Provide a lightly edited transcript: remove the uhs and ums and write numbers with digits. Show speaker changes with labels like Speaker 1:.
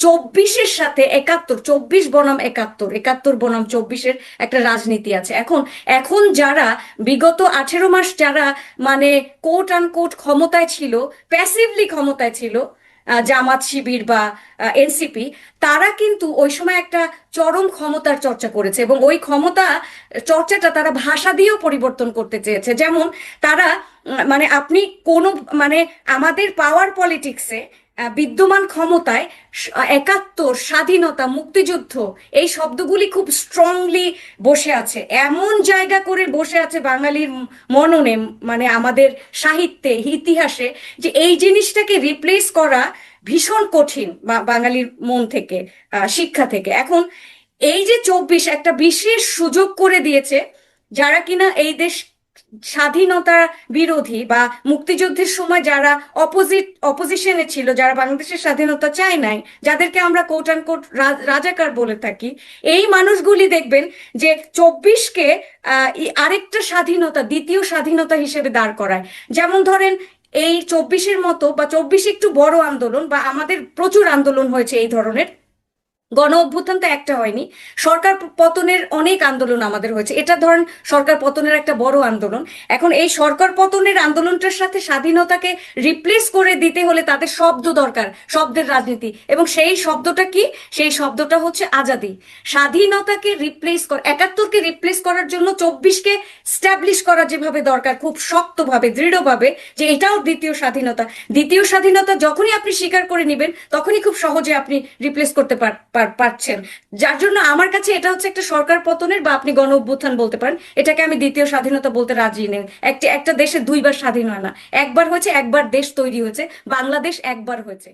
Speaker 1: 24-এর সাথে 71, 24 বনাম 71, 71 বনাম 24-এর একটা রাজনীতি আছে। এখন এখন যারা বিগত 18 মাস যারা মানে কোট আন কোট ক্ষমতায় ছিল, প্যাসিভলি ক্ষমতায় ছিল, জামাত শিবির বা এনসিপি, তারা কিন্তু ওই সময় একটা চরম ক্ষমতার চর্চা করেছে এবং ওই ক্ষমতা চর্চাটা তারা ভাষা দিয়েও পরিবর্তন করতে চেয়েছে। যেমন তারা মানে আপনি কোনো মানে আমাদের পাওয়ার পলিটিক্সে বিদ্যমান ক্ষমতায় 71, স্বাধীনতা, মুক্তিযুদ্ধ, এই শব্দগুলি খুব স্ট্রংলি বসে আছে, এমন জায়গা করে বসে আছে বাঙালির মননে, মানে আমাদের সাহিত্যে, ইতিহাসে, যে এই জিনিসটাকে রিপ্লেস করা ভীষণ কঠিন বাঙালির মন থেকে, শিক্ষা থেকে। এখন এই যে 24 একটা বিশেষ সুযোগ করে দিয়েছে, যারা কিনা এই দেশ স্বাধীনতা বিরোধী বা মুক্তিযুদ্ধের সময় যারা অপোজিশনে ছিল, যারা বাংলাদেশের স্বাধীনতা চায় নাই, যাদেরকে আমরা কোট অ্যান্ড কোট রাজাকার বলে থাকি, এই মানুষগুলি দেখবেন যে 24-কে আরেকটা স্বাধীনতা, দ্বিতীয় স্বাধীনতা হিসেবে দাঁড় করায়। যেমন ধরেন এই 24-এর মতো, বা 24 একটু বড় আন্দোলন, বা আমাদের প্রচুর আন্দোলন হয়েছে এই ধরনের, গণ অভ্যুত্থান তো একটা হয়নি, সরকার পতনের অনেক আন্দোলন আমাদের হয়েছে, এটা ধরেন সরকার পতনের একটা বড় আন্দোলন। এখন এই সরকার পতনের আন্দোলনটার সাথে স্বাধীনতাকে রিপ্লেস করে দিতে হলে তাদের শব্দ দরকার, শব্দের রাজনীতি, এবং সেই শব্দটা কি? সেই শব্দটা হচ্ছে আজাদি। স্বাধীনতাকে রিপ্লেস কর, 71-কে রিপ্লেস করার জন্য 24-কে স্ট্যাবলিশ করা যেভাবে দরকার, খুব শক্তভাবে, দৃঢ়ভাবে, যে এটাও দ্বিতীয় স্বাধীনতা। দ্বিতীয় স্বাধীনতা যখনই আপনি স্বীকার করে নেবেন, তখনই খুব সহজে আপনি রিপ্লেস করতে পারছেন। যার জন্য আমার কাছে এটা হচ্ছে একটা সরকার পতনের, বা আপনি গণ অভ্যুত্থান বলতে পারেন, এটাকে আমি দ্বিতীয় একটা বলতে রাজি নেই। একটা দেশে দুইবার স্বাধীন হয় না, একবার হয়েছে, একবার দেশ তৈরি হয়েছে, বাংলাদেশ একবার হয়েছে।